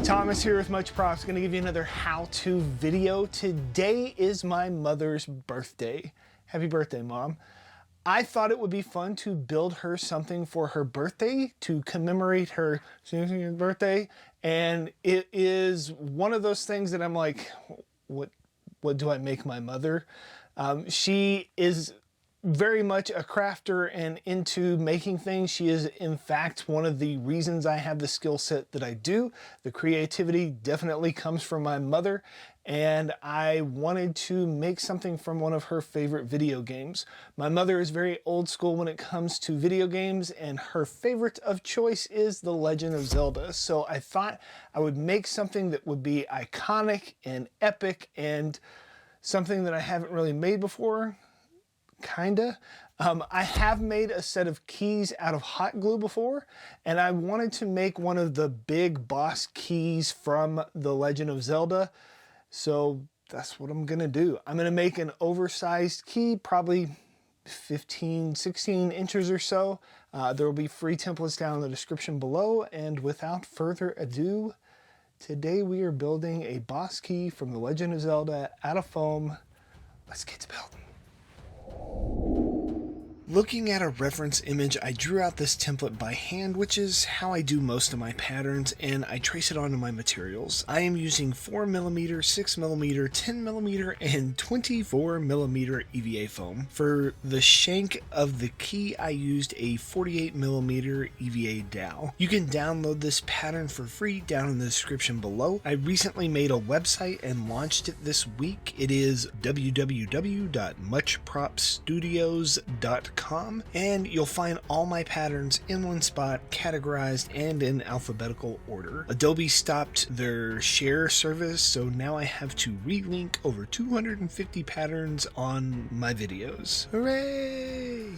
Thomas here with Much Props. Going to give you another how-to video. Today is my mother's birthday. Happy birthday, Mom. I thought it would be fun to build her something for her birthday to commemorate her birthday. And it is one of those things that I'm like, what do I make my mother? She is very much a crafter and into making things. She is in fact one of the reasons I have the skill set that I do. The creativity definitely comes from my mother, and I wanted to make something from one of her favorite video games. My mother is very old school when it comes to video games, and her favorite of choice is The Legend of Zelda. So I thought I would make something that would be iconic and epic and something that I haven't really made before. Kinda. I have made a set of keys out of hot glue before, and I wanted to make one of the big boss keys from The Legend of Zelda. So that's what I'm gonna do. I'm gonna make an oversized key, probably 15, 16 inches or so. There will be free templates down in the description below, and without further ado, today we are building a boss key from The Legend of Zelda out of foam. Let's get to building. Looking at a reference image, I drew out this template by hand, which is how I do most of my patterns, and I trace it onto my materials. I am using 4mm, 6mm, 10mm, and 24mm EVA foam. For the shank of the key, I used a 48mm EVA dowel. You can download this pattern for free down in the description below. I recently made a website and launched it this week. It is www.muchpropstudios.com. And you'll find all my patterns in one spot, categorized and in alphabetical order. Adobe stopped their share service, so now I have to relink over 250 patterns on my videos. Hooray!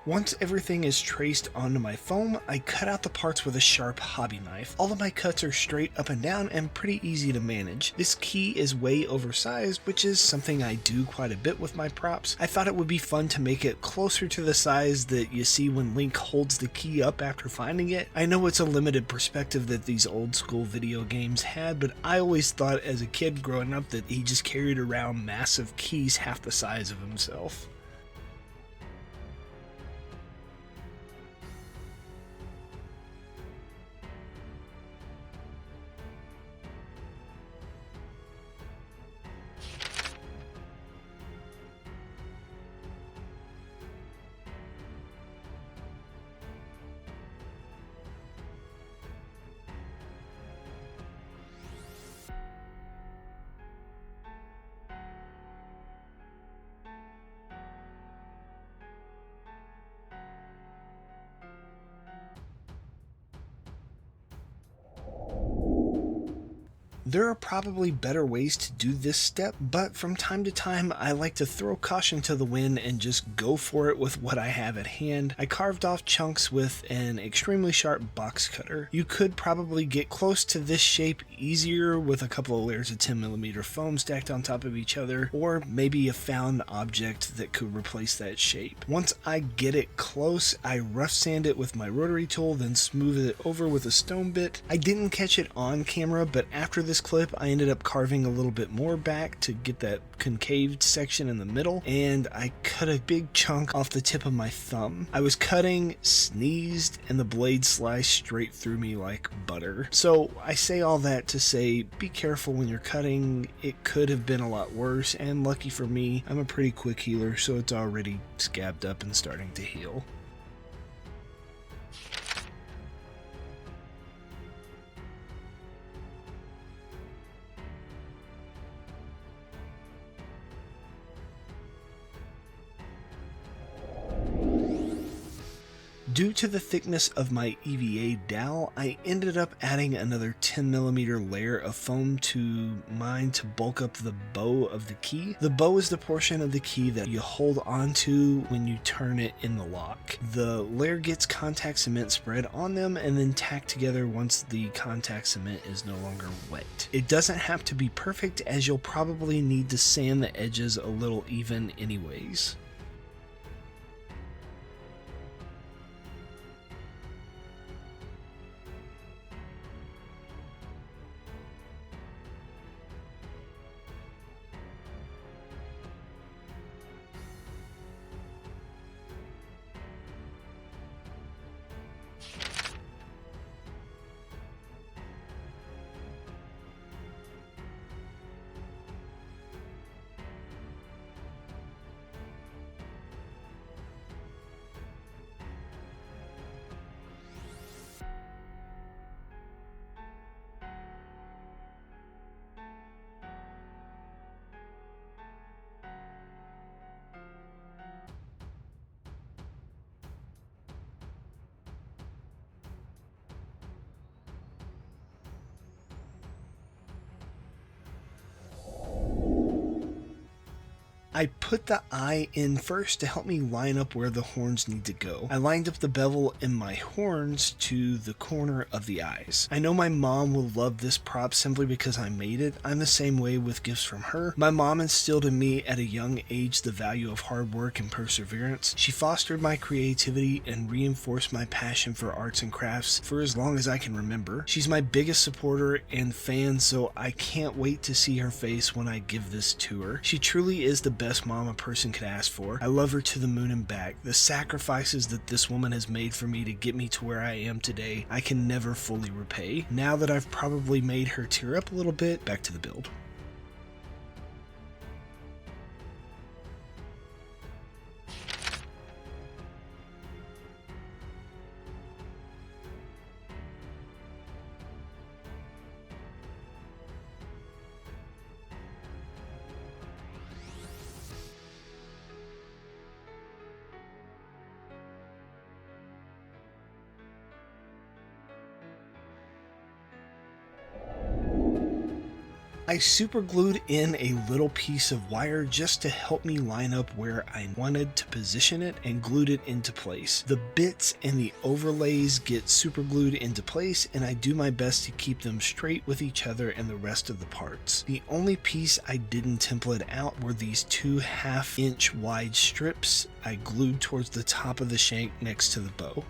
Once everything is traced onto my foam, I cut out the parts with a sharp hobby knife. All of my cuts are straight up and down and pretty easy to manage. This key is way oversized, which is something I do quite a bit with my props. I thought it would be fun to make it closer to the size that you see when Link holds the key up after finding it. I know it's a limited perspective that these old school video games had, but I always thought as a kid growing up that he just carried around massive keys half the size of himself. There are probably better ways to do this step, but from time to time I like to throw caution to the wind and just go for it with what I have at hand. I carved off chunks with an extremely sharp box cutter. You could probably get close to this shape easier with a couple of layers of 10mm foam stacked on top of each other, or maybe a found object that could replace that shape. Once I get it close, I rough sand it with my rotary tool, then smooth it over with a stone bit. I didn't catch it on camera, but after this clip I ended up carving a little bit more back to get that concaved section in the middle, and I cut a big chunk off the tip of my thumb. I was cutting, sneezed, and the blade sliced straight through me like butter. So I say all that to say, be careful when you're cutting. It could have been a lot worse, and lucky for me, I'm a pretty quick healer, so it's already scabbed up and starting to heal. Due to the thickness of my EVA dowel, I ended up adding another 10mm layer of foam to mine to bulk up the bow of the key. The bow is the portion of the key that you hold onto when you turn it in the lock. The layer gets contact cement spread on them and then tacked together once the contact cement is no longer wet. It doesn't have to be perfect, as you'll probably need to sand the edges a little even anyways. I put the eye in first to help me line up where the horns need to go. I lined up the bevel in my horns to the corner of the eyes. I know my mom will love this prop simply because I made it. I'm the same way with gifts from her. My mom instilled in me at a young age the value of hard work and perseverance. She fostered my creativity and reinforced my passion for arts and crafts for as long as I can remember. She's my biggest supporter and fan, so I can't wait to see her face when I give this to her. She truly is the best mom a person could ask for. I love her to the moon and back. The sacrifices that this woman has made for me to get me to where I am today, I can never fully repay. Now that I've probably made her tear up a little bit, back to the build. I super glued in a little piece of wire just to help me line up where I wanted to position it and glued it into place. The bits and the overlays get super glued into place, and I do my best to keep them straight with each other and the rest of the parts. The only piece I didn't template out were these 2 1/2-inch wide strips I glued towards the top of the shank next to the bow.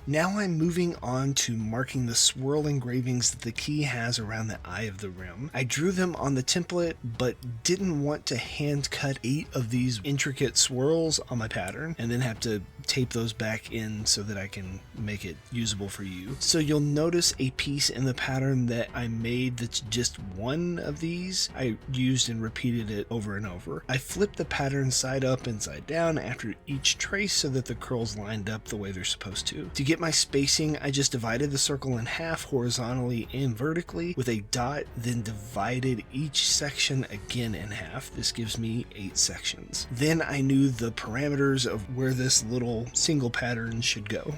Now I'm moving on to marking the swirl engravings that the key has around the eye of the rim. I drew them on the template, but didn't want to hand cut 8 of these intricate swirls on my pattern and then have to tape those back in so that I can make it usable for you. So you'll notice a piece in the pattern that I made that's just one of these. I used and repeated it over and over. I flipped the pattern side up and side down after each trace so that the curls lined up the way they're supposed to. To get my spacing, I just divided the circle in half horizontally and vertically with a dot, then divided each section again in half. This gives me 8 sections. Then I knew the parameters of where this little single pattern should go.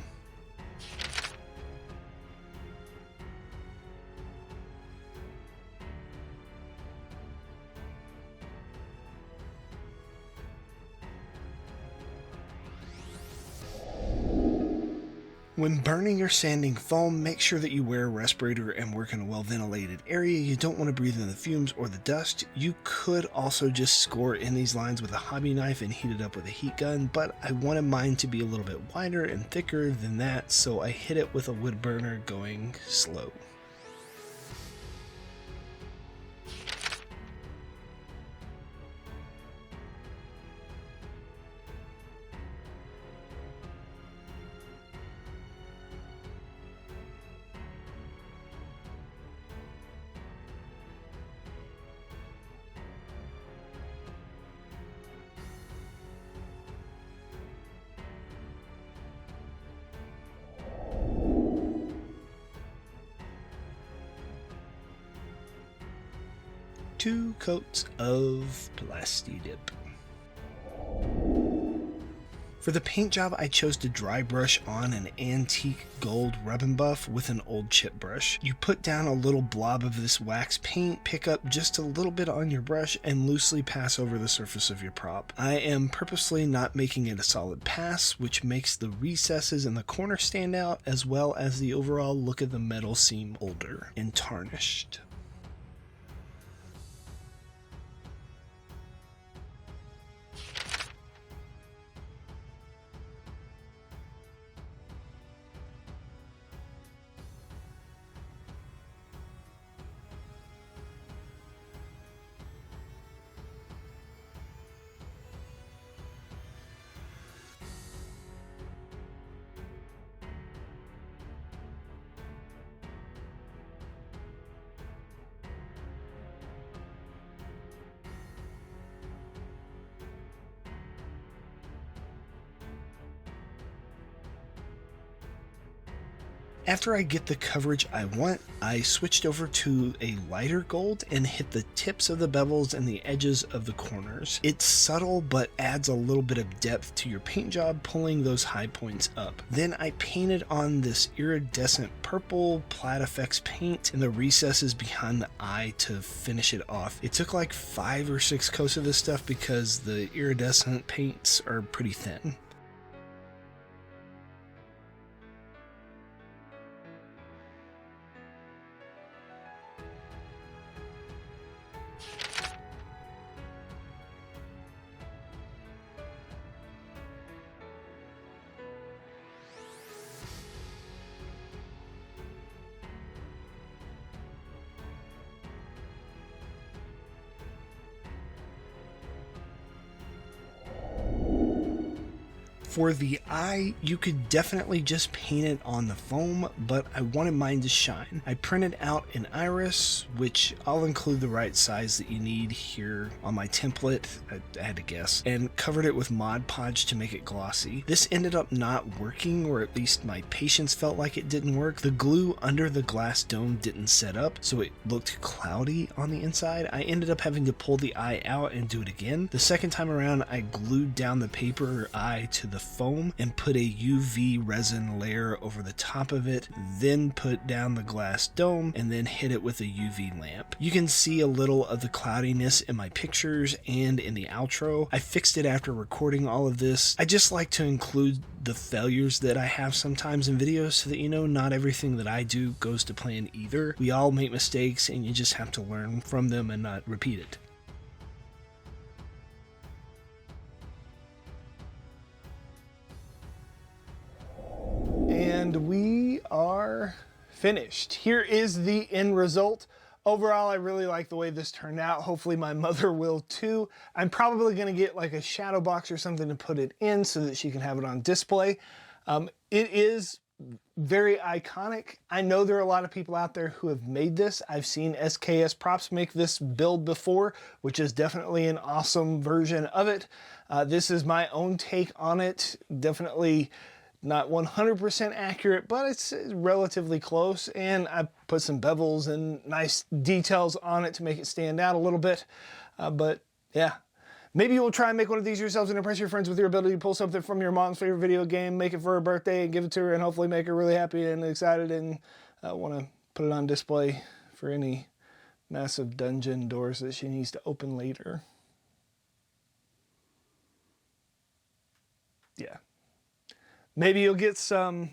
When burning or sanding foam, make sure that you wear a respirator and work in a well-ventilated area. You don't want to breathe in the fumes or the dust. You could also just score in these lines with a hobby knife and heat it up with a heat gun, but I wanted mine to be a little bit wider and thicker than that, so I hit it with a wood burner going slow. Two coats of Plasti-Dip. For the paint job, I chose to dry brush on an antique gold rub and buff with an old chip brush. You put down a little blob of this wax paint, pick up just a little bit on your brush, and loosely pass over the surface of your prop. I am purposely not making it a solid pass, which makes the recesses in the corner stand out, as well as the overall look of the metal seem older and tarnished. After I get the coverage I want, I switched over to a lighter gold and hit the tips of the bevels and the edges of the corners. It's subtle but adds a little bit of depth to your paint job, pulling those high points up. Then I painted on this iridescent purple Plat Effects paint in the recesses behind the eye to finish it off. It took like 5 or 6 coats of this stuff because the iridescent paints are pretty thin. For the eye, you could definitely just paint it on the foam, but I wanted mine to shine. I printed out an iris, which I'll include the right size that you need here on my template, I had to guess, and covered it with Mod Podge to make it glossy. This ended up not working, or at least my patience felt like it didn't work. The glue under the glass dome didn't set up, so it looked cloudy on the inside. I ended up having to pull the eye out and do it again. The second time around, I glued down the paper eye to the foam and put a UV resin layer over the top of it, then put down the glass dome and then hit it with a UV lamp. You can see a little of the cloudiness in my pictures and in the outro. I fixed it after recording all of this. I just like to include the failures that I have sometimes in videos so that you know not everything that I do goes to plan either. We all make mistakes and you just have to learn from them and not repeat it. And we are finished. Here is the end result. Overall, I really like the way this turned out. Hopefully my mother will too. I'm probably going to get like a shadow box or something to put it in so that she can have it on display. It is very iconic. I know there are a lot of people out there who have made this. I've seen SKS Props make this build before, which is definitely an awesome version of it. This is my own take on it. Definitely not 100% accurate, but it's relatively close, and I put some bevels and nice details on it to make it stand out a little bit. But yeah, maybe you'll try and make one of these yourselves and impress your friends with your ability to pull something from your mom's favorite video game, make it for her birthday, and give it to her, and hopefully make her really happy and excited and want to put it on display for any massive dungeon doors that she needs to open later. Yeah. Maybe you'll get some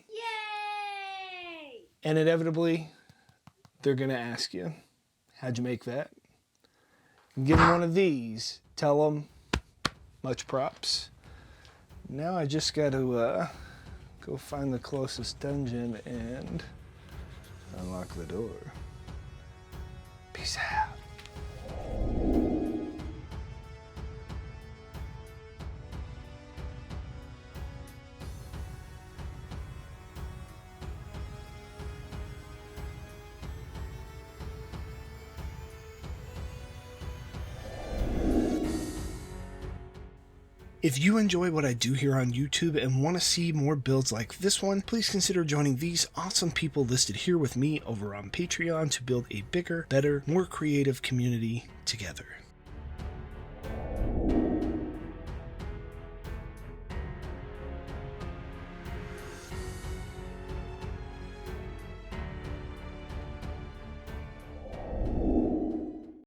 And inevitably, they're going to ask you, how'd you make that? Give them one of these. Tell them, much props. Now I just got to go find the closest dungeon and unlock the door. Peace out. If you enjoy what I do here on YouTube and want to see more builds like this one, please consider joining these awesome people listed here with me over on Patreon to build a bigger, better, more creative community together.